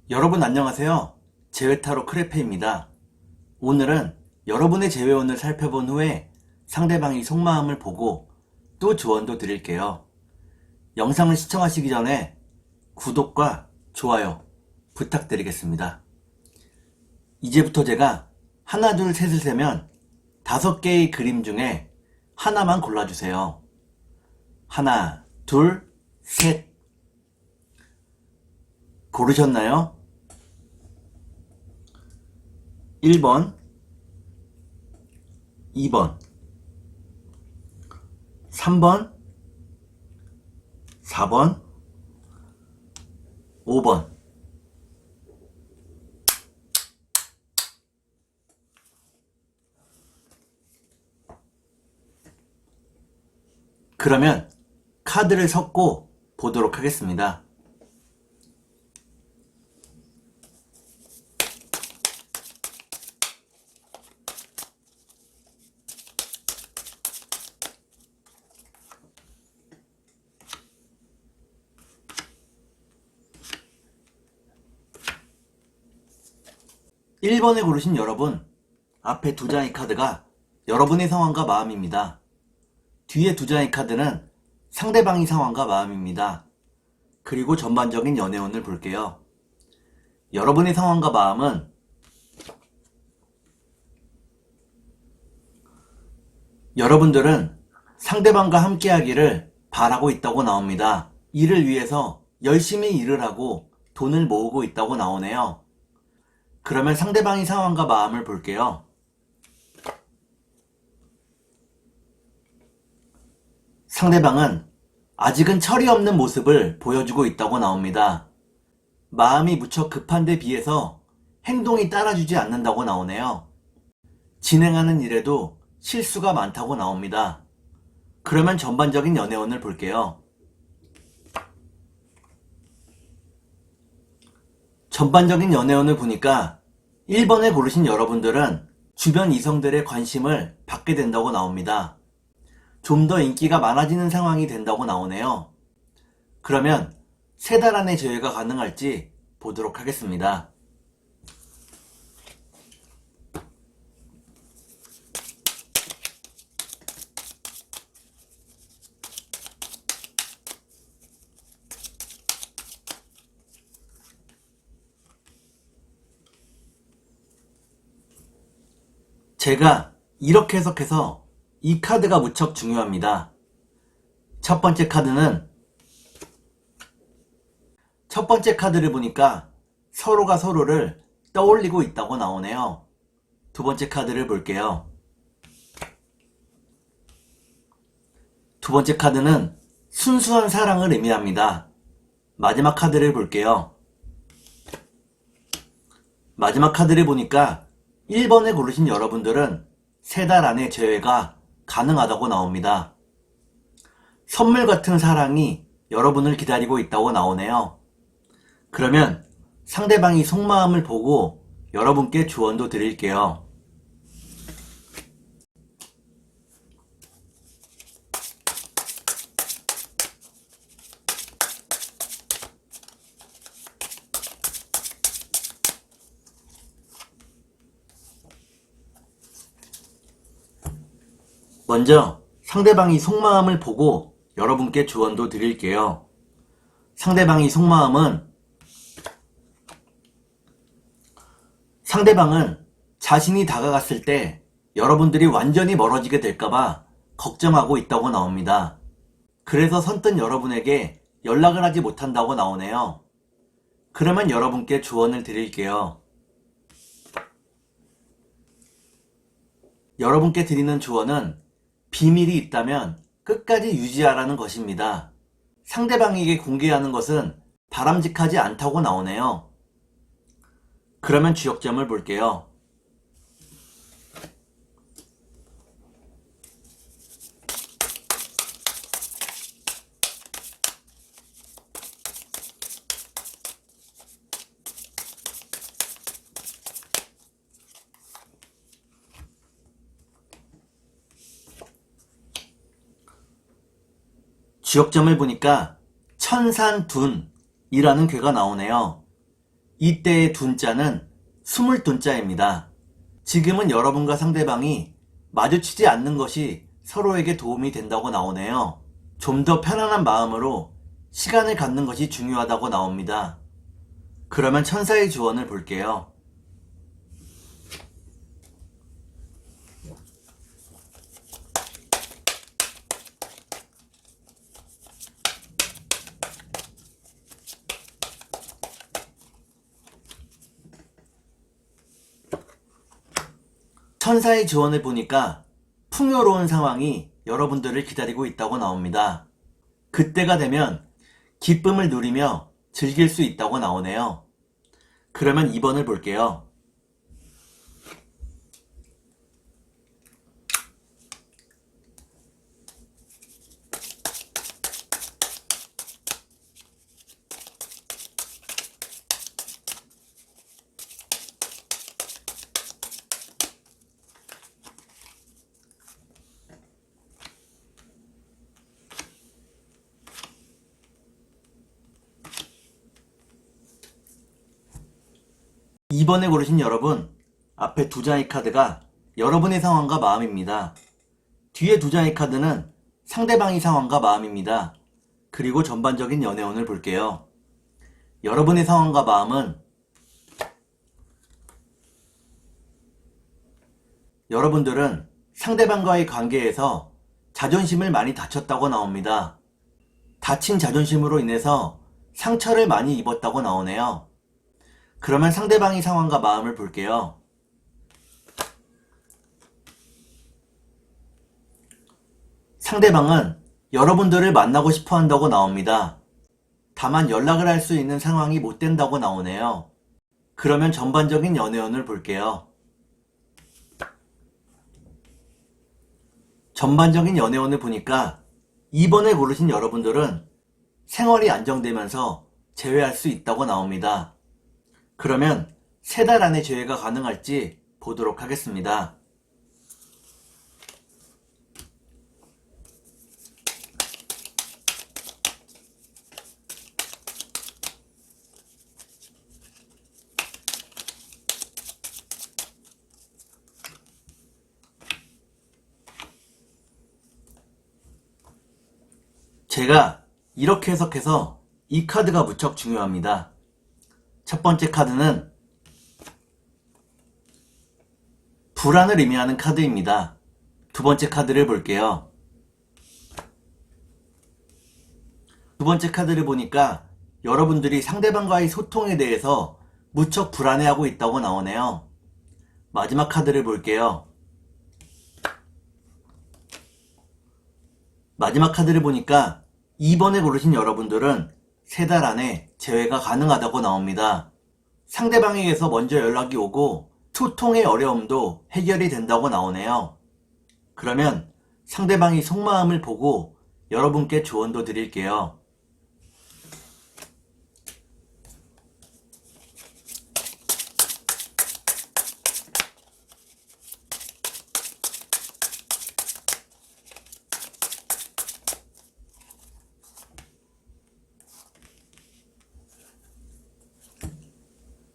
여러분 안녕하세요. 재회타로 크레페입니다. 오늘은 여러분의 재회운을 살펴본 후에 상대방이 속마음을 보고 또 조언도 드릴게요. 영상을 시청하시기 전에 구독과 좋아요 부탁드리겠습니다. 이제부터 제가 하나 둘 셋을 세면 5개의 그림 중에 하나만 골라주세요. 하나 둘 셋. 고르셨나요? 1번, 2번, 3번, 4번, 5번. 그러면 카드를 섞고 보도록 하겠습니다. 1번에 고르신 여러분, 앞에 2장의 카드가 여러분의 상황과 마음입니다. 뒤에 2장의 카드는 상대방의 상황과 마음입니다. 그리고 전반적인 연애운을 볼게요. 여러분의 상황과 마음은 여러분들은 상대방과 함께하기를 바라고 있다고 나옵니다. 이를 위해서 열심히 일을 하고 돈을 모으고 있다고 나오네요. 그러면 상대방의 상황과 마음을 볼게요. 상대방은 아직은 철이 없는 모습을 보여주고 있다고 나옵니다. 마음이 무척 급한 데 비해서 행동이 따라주지 않는다고 나오네요. 진행하는 일에도 실수가 많다고 나옵니다. 그러면 전반적인 연애운을 볼게요. 전반적인 연애운을 보니까 1번에 고르신 여러분들은 주변 이성들의 관심을 받게 된다고 나옵니다. 좀 더 인기가 많아지는 상황이 된다고 나오네요. 그러면 3달 안에 재회가 가능할지 보도록 하겠습니다. 제가 이렇게 해석해서 이 카드가 무척 중요합니다. 첫 번째 카드를 보니까 서로가 서로를 떠올리고 있다고 나오네요. 2번째 카드를 볼게요. 2번째 카드는 순수한 사랑을 의미합니다. 마지막 카드를 볼게요. 마지막 카드를 보니까 1번에 고르신 여러분들은 3달 안에 재회가 가능하다고 나옵니다. 선물 같은 사랑이 여러분을 기다리고 있다고 나오네요. 그러면 상대방이 속마음을 보고 여러분께 조언도 드릴게요. 먼저 상대방이 속마음을 보고 여러분께 조언도 드릴게요. 상대방은 자신이 다가갔을 때 여러분들이 완전히 멀어지게 될까봐 걱정하고 있다고 나옵니다. 그래서 선뜻 여러분에게 연락을 하지 못한다고 나오네요. 그러면 여러분께 조언을 드릴게요. 여러분께 드리는 조언은 비밀이 있다면 끝까지 유지하라는 것입니다. 상대방에게 공개하는 것은 바람직하지 않다고 나오네요. 그러면 주역점을 볼게요. 주역점을 보니까 천산둔이라는 괴가 나오네요. 이때의 둔자는 숨을 둔자입니다. 지금은 여러분과 상대방이 마주치지 않는 것이 서로에게 도움이 된다고 나오네요. 좀 더 편안한 마음으로 시간을 갖는 것이 중요하다고 나옵니다. 그러면 천사의 주원을 볼게요. 천사의 지원을 보니까 풍요로운 상황이 여러분들을 기다리고 있다고 나옵니다. 그때가 되면 기쁨을 누리며 즐길 수 있다고 나오네요. 그러면 2번을 볼게요. 이번에 고르신 여러분, 앞에 두 장의 카드가 여러분의 상황과 마음입니다. 뒤에 두 장의 카드는 상대방의 상황과 마음입니다. 그리고 전반적인 연애운을 볼게요. 여러분의 상황과 마음은 여러분들은 상대방과의 관계에서 자존심을 많이 다쳤다고 나옵니다. 다친 자존심으로 인해서 상처를 많이 입었다고 나오네요. 그러면 상대방의 상황과 마음을 볼게요. 상대방은 여러분들을 만나고 싶어 한다고 나옵니다. 다만 연락을 할 수 있는 상황이 못 된다고 나오네요. 그러면 전반적인 연애운을 볼게요. 전반적인 연애운을 보니까 2번을 고르신 여러분들은 생활이 안정되면서 재회할 수 있다고 나옵니다. 그러면 3달 안에 재회가 가능할지 보도록 하겠습니다. 제가 이렇게 해석해서 이 카드가 무척 중요합니다. 첫 번째 카드는 불안을 의미하는 카드입니다. 두 번째 카드를 볼게요. 두 번째 카드를 보니까 여러분들이 상대방과의 소통에 대해서 무척 불안해하고 있다고 나오네요. 마지막 카드를 볼게요. 마지막 카드를 보니까 2번에 고르신 여러분들은 3달 안에 재회가 가능하다고 나옵니다. 상대방에게서 먼저 연락이 오고 소통의 어려움도 해결이 된다고 나오네요. 그러면 상대방이 속마음을 보고 여러분께 조언도 드릴게요.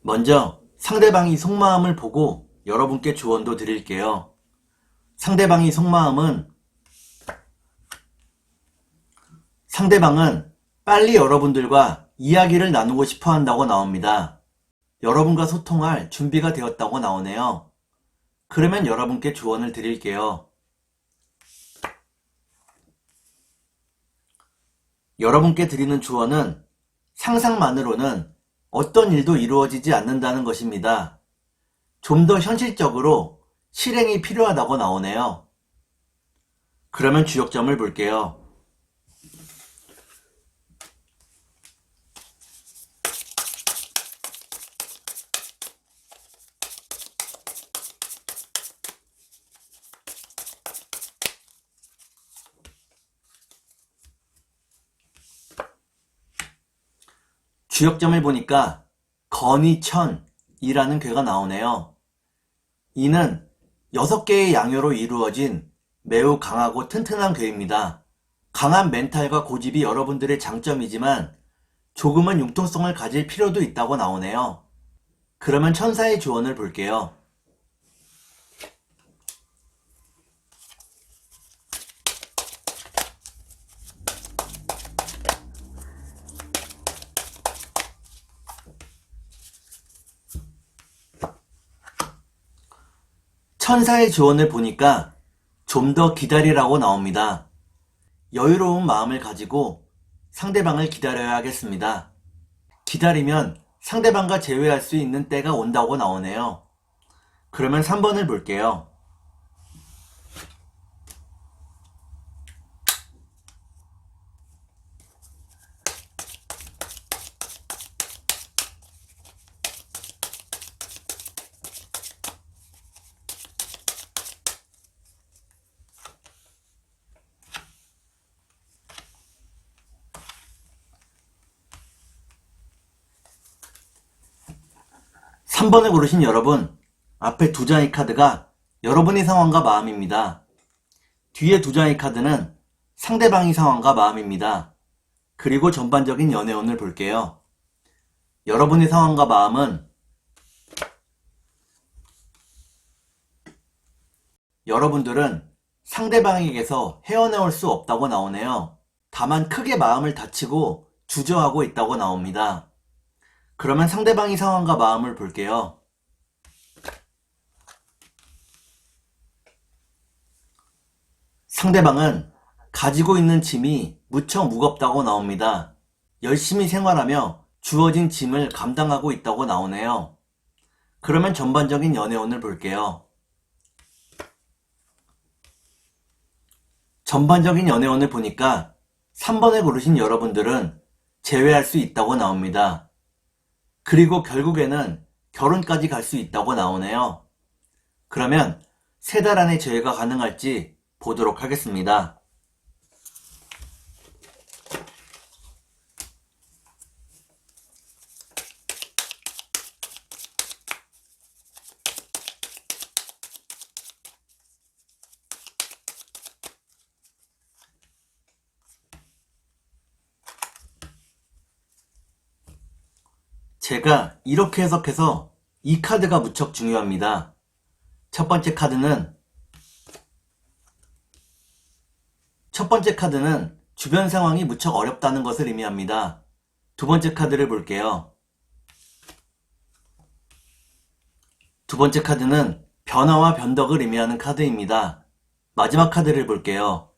먼저 상대방이 속마음을 보고 여러분께 조언도 드릴게요. 상대방이 속마음은 상대방은 빨리 여러분들과 이야기를 나누고 싶어 한다고 나옵니다. 여러분과 소통할 준비가 되었다고 나오네요. 그러면 여러분께 조언을 드릴게요. 여러분께 드리는 조언은 상상만으로는 어떤 일도 이루어지지 않는다는 것입니다. 좀 더 현실적으로 실행이 필요하다고 나오네요. 그러면 주역점을 볼게요. 주역점을 보니까 건이천이라는 괴가 나오네요. 이는 6개의 양요로 이루어진 매우 강하고 튼튼한 괴입니다. 강한 멘탈과 고집이 여러분들의 장점이지만 조금은 융통성을 가질 필요도 있다고 나오네요. 그러면 천사의 조언을 볼게요. 천사의 조언을 보니까 좀 더 기다리라고 나옵니다. 여유로운 마음을 가지고 상대방을 기다려야 하겠습니다. 기다리면 상대방과 재회할 수 있는 때가 온다고 나오네요. 그러면 3번을 볼게요. 삼 3번을 고르신 여러분, 앞에 두 장의 카드가 여러분의 상황과 마음입니다. 뒤에 두 장의 카드는 상대방의 상황과 마음입니다. 그리고 전반적인 연애운을 볼게요. 여러분의 상황과 마음은 여러분들은 상대방에게서 헤어나올 수 없다고 나오네요. 다만 크게 마음을 다치고 주저하고 있다고 나옵니다. 그러면 상대방의 상황과 마음을 볼게요. 상대방은 가지고 있는 짐이 무척 무겁다고 나옵니다. 열심히 생활하며 주어진 짐을 감당하고 있다고 나오네요. 그러면 전반적인 연애운을 볼게요. 전반적인 연애운을 보니까 3번을 고르신 여러분들은 재회할 수 있다고 나옵니다. 그리고 결국에는 결혼까지 갈 수 있다고 나오네요. 그러면 3달 안에 재회가 가능할지 보도록 하겠습니다. 제가 이렇게 해석해서 이 카드가 무척 중요합니다. 첫 번째 카드는 주변 상황이 무척 어렵다는 것을 의미합니다. 두 번째 카드를 볼게요. 두 번째 카드는 변화와 변덕을 의미하는 카드입니다. 마지막 카드를 볼게요.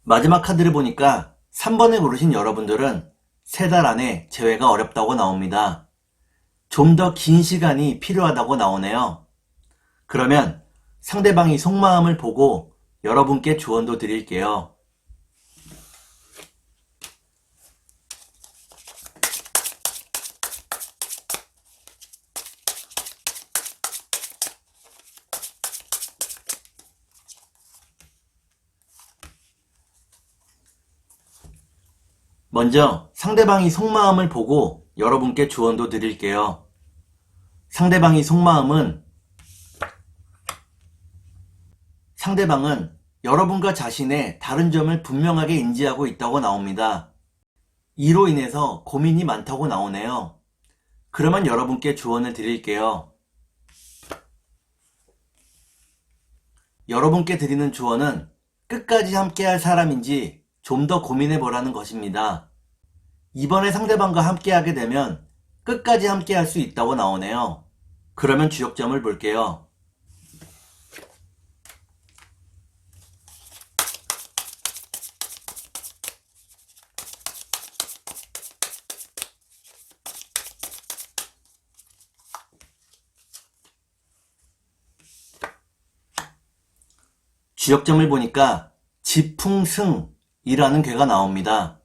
마지막 카드를 보니까 3번을 고르신 여러분들은 3달 안에 재회가 어렵다고 나옵니다. 좀 더 긴 시간이 필요하다고 나오네요. 그러면 상대방이 속마음을 보고 여러분께 조언도 드릴게요. 먼저 상대방이 속마음을 보고 여러분께 조언도 드릴게요. 상대방은 여러분과 자신의 다른 점을 분명하게 인지하고 있다고 나옵니다. 이로 인해서 고민이 많다고 나오네요. 그러면 여러분께 조언을 드릴게요. 여러분께 드리는 조언은 끝까지 함께할 사람인지 좀 더 고민해 보라는 것입니다. 이번에 상대방과 함께하게 되면 끝까지 함께할 수 있다고 나오네요. 그러면 주역점을 볼게요. 주역점을 보니까 지풍승이라는 괴가 나옵니다.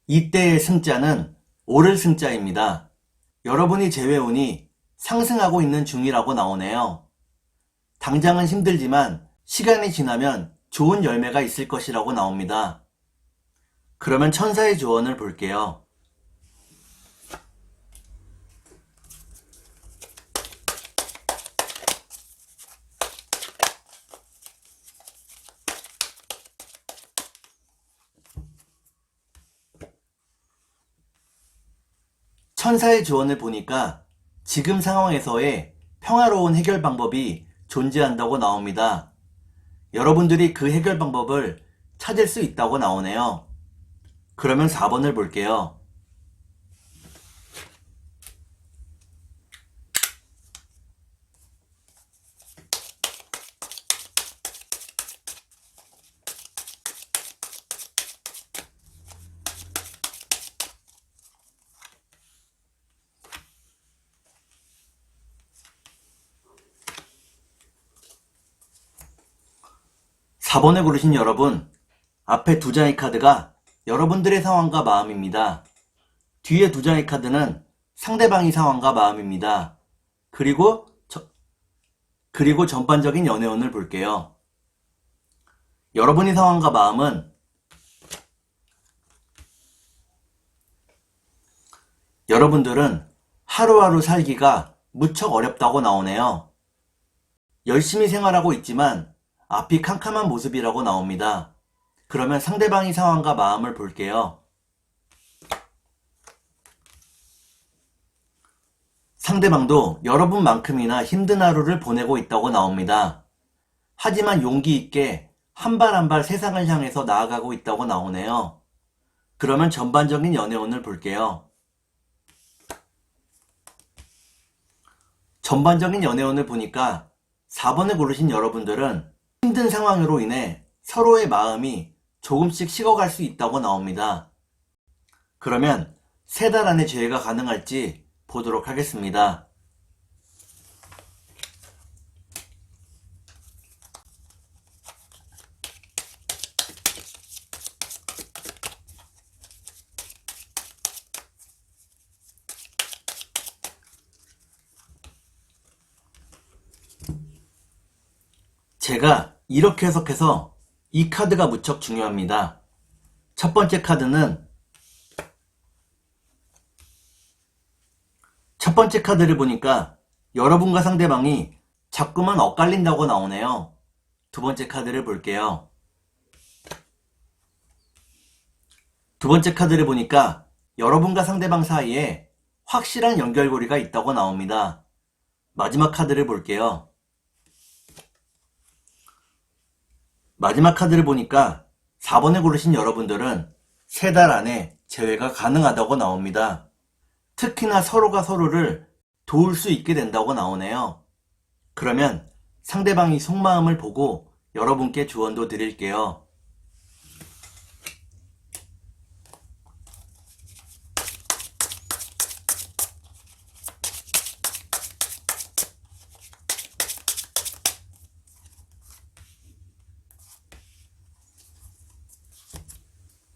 이때의 승자는 오를 승자입니다. 여러분이 재회운이 상승하고 있는 중이라고 나오네요. 당장은 힘들지만 시간이 지나면 좋은 열매가 있을 것이라고 나옵니다. 그러면 천사의 조언을 볼게요. 천사의 조언을 보니까 지금 상황에서의 평화로운 해결 방법이 존재한다고 나옵니다. 여러분들이 그 해결 방법을 찾을 수 있다고 나오네요. 그러면 4번을 볼게요. 4번을 고르신 여러분, 앞에 두 장의 카드가 여러분들의 상황과 마음입니다. 뒤에 두 장의 카드는 상대방의 상황과 마음입니다. 그리고 전반적인 연애운을 볼게요. 여러분의 상황과 마음은 여러분들은 하루하루 살기가 무척 어렵다고 나오네요. 열심히 생활하고 있지만 앞이 캄캄한 모습이라고 나옵니다. 그러면 상대방의 상황과 마음을 볼게요. 상대방도 여러분만큼이나 힘든 하루를 보내고 있다고 나옵니다. 하지만 용기 있게 한 발 한 발 세상을 향해서 나아가고 있다고 나오네요. 그러면 전반적인 연애운을 볼게요. 전반적인 연애운을 보니까 4번을 고르신 여러분들은 힘든 상황으로 인해 서로의 마음이 조금씩 식어갈 수 있다고 나옵니다. 그러면 3달 안에 재회가 가능할지 보도록 하겠습니다. 제가 이렇게 해석해서 이 카드가 무척 중요합니다. 첫 번째 카드는 첫 번째 카드를 보니까 여러분과 상대방이 자꾸만 엇갈린다고 나오네요. 두 번째 카드를 볼게요. 두 번째 카드를 보니까 여러분과 상대방 사이에 확실한 연결고리가 있다고 나옵니다. 마지막 카드를 볼게요. 마지막 카드를 보니까 4번을 고르신 여러분들은 3달 안에 재회가 가능하다고 나옵니다. 특히나 서로가 서로를 도울 수 있게 된다고 나오네요. 그러면 상대방이 속마음을 보고 여러분께 조언도 드릴게요.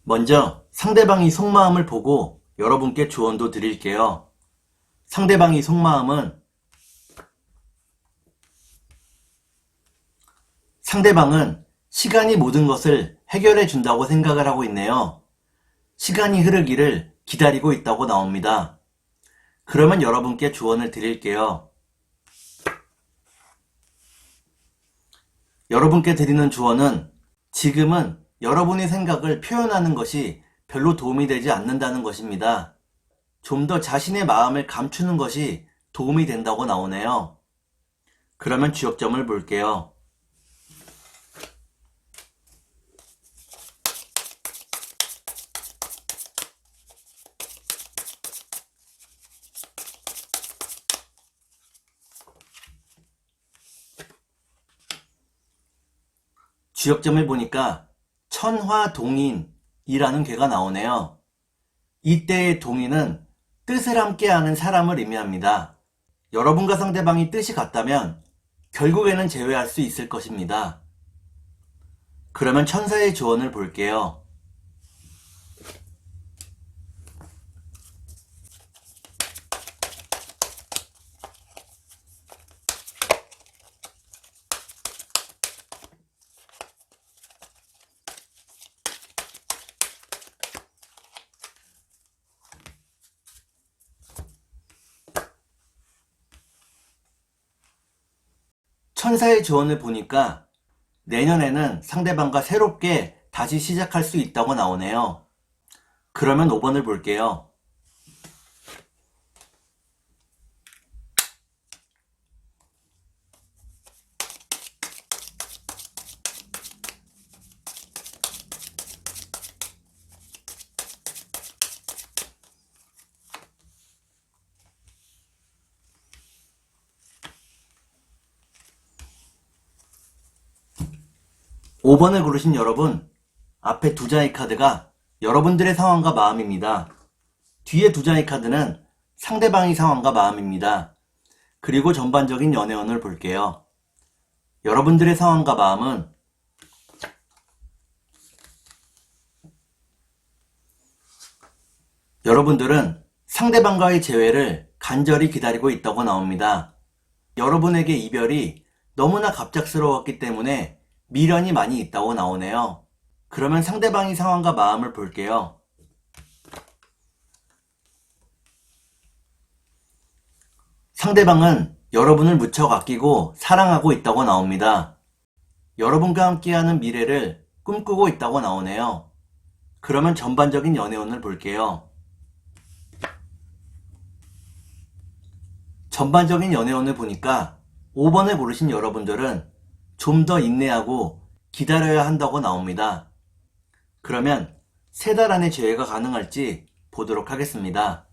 먼저 상대방이 속마음을 보고 여러분께 조언도 드릴게요. 상대방이 속마음은 상대방은 시간이 모든 것을 해결해 준다고 생각을 하고 있네요. 시간이 흐르기를 기다리고 있다고 나옵니다. 그러면 여러분께 조언을 드릴게요. 여러분께 드리는 조언은 지금은 여러분의 생각을 표현하는 것이 별로 도움이 되지 않는다는 것입니다. 좀 더 자신의 마음을 감추는 것이 도움이 된다고 나오네요. 그러면 주역점을 볼게요. 주역점을 보니까 천화동인이라는 괴가 나오네요. 이때의 동인은 뜻을 함께하는 사람을 의미합니다. 여러분과 상대방이 뜻이 같다면 결국에는 재회할 수 있을 것입니다. 그러면 천사의 조언을 볼게요. 천사의 조언을 보니까 내년에는 상대방과 새롭게 다시 시작할 수 있다고 나오네요. 그러면 5번을 볼게요. 5번을 고르신 여러분, 앞에 두 장의 카드가 여러분들의 상황과 마음입니다. 뒤에 두 장의 카드는 상대방의 상황과 마음입니다. 그리고 전반적인 연애운을 볼게요. 여러분들의 상황과 마음은 여러분들은 상대방과의 재회를 간절히 기다리고 있다고 나옵니다. 여러분에게 이별이 너무나 갑작스러웠기 때문에 미련이 많이 있다고 나오네요. 그러면 상대방의 상황과 마음을 볼게요. 상대방은 여러분을 무척 아끼고 사랑하고 있다고 나옵니다. 여러분과 함께하는 미래를 꿈꾸고 있다고 나오네요. 그러면 전반적인 연애운을 볼게요. 전반적인 연애운을 보니까 5번을 고르신 여러분들은 좀 더 인내하고 기다려야 한다고 나옵니다. 그러면 3달 안에 재회가 가능할지 보도록 하겠습니다.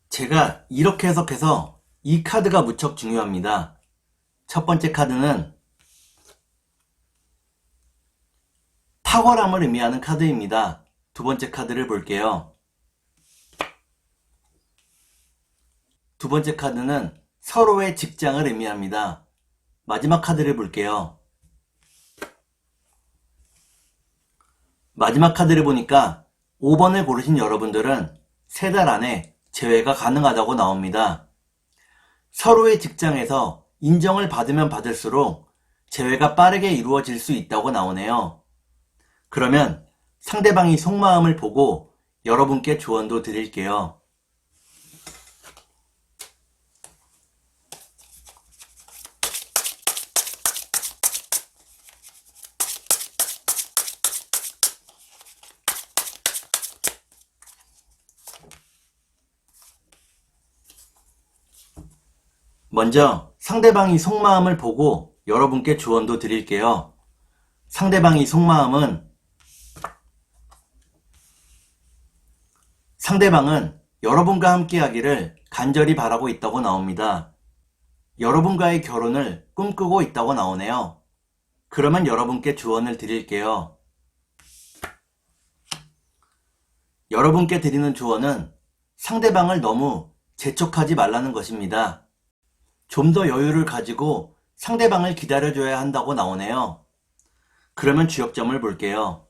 제가 이렇게 해석해서 이 카드가 무척 중요합니다. 첫 번째 카드는 탁월함을 의미하는 카드입니다. 두 번째 카드를 볼게요. 두 번째 카드는 서로의 직장을 의미합니다. 마지막 카드를 볼게요. 마지막 카드를 보니까 5번을 고르신 여러분들은 3달 안에 재회가 가능하다고 나옵니다. 서로의 직장에서 인정을 받으면 받을수록 재회가 빠르게 이루어질 수 있다고 나오네요. 그러면 상대방이 속마음을 보고 여러분께 조언도 드릴게요. 먼저 상대방이 속마음을 보고 여러분께 조언도 드릴게요. 상대방이 속마음은 상대방은 여러분과 함께 하기를 간절히 바라고 있다고 나옵니다. 여러분과의 결혼을 꿈꾸고 있다고 나오네요. 그러면 여러분께 조언을 드릴게요. 여러분께 드리는 조언은 상대방을 너무 재촉하지 말라는 것입니다. 좀 더 여유를 가지고 상대방을 기다려줘야 한다고 나오네요. 그러면 주역점을 볼게요.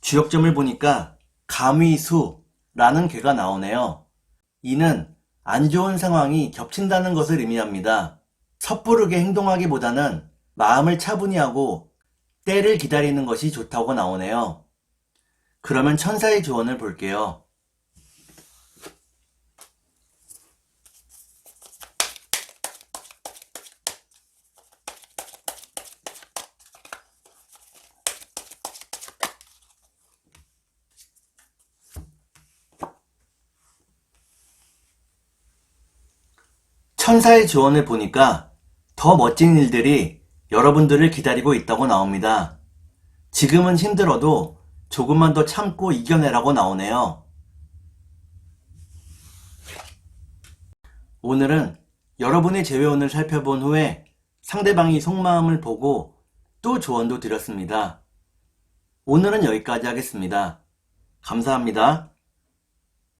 주역점을 보니까 감위수라는 괴가 나오네요. 이는 안 좋은 상황이 겹친다는 것을 의미합니다. 섣부르게 행동하기보다는 마음을 차분히 하고 때를 기다리는 것이 좋다고 나오네요. 그러면 천사의 조언을 볼게요. 천사의 조언을 보니까 더 멋진 일들이 여러분들을 기다리고 있다고 나옵니다. 지금은 힘들어도 조금만 더 참고 이겨내라고 나오네요. 오늘은 여러분의 재회운을 살펴본 후에 상대방이 속마음을 보고 또 조언도 드렸습니다. 오늘은 여기까지 하겠습니다. 감사합니다.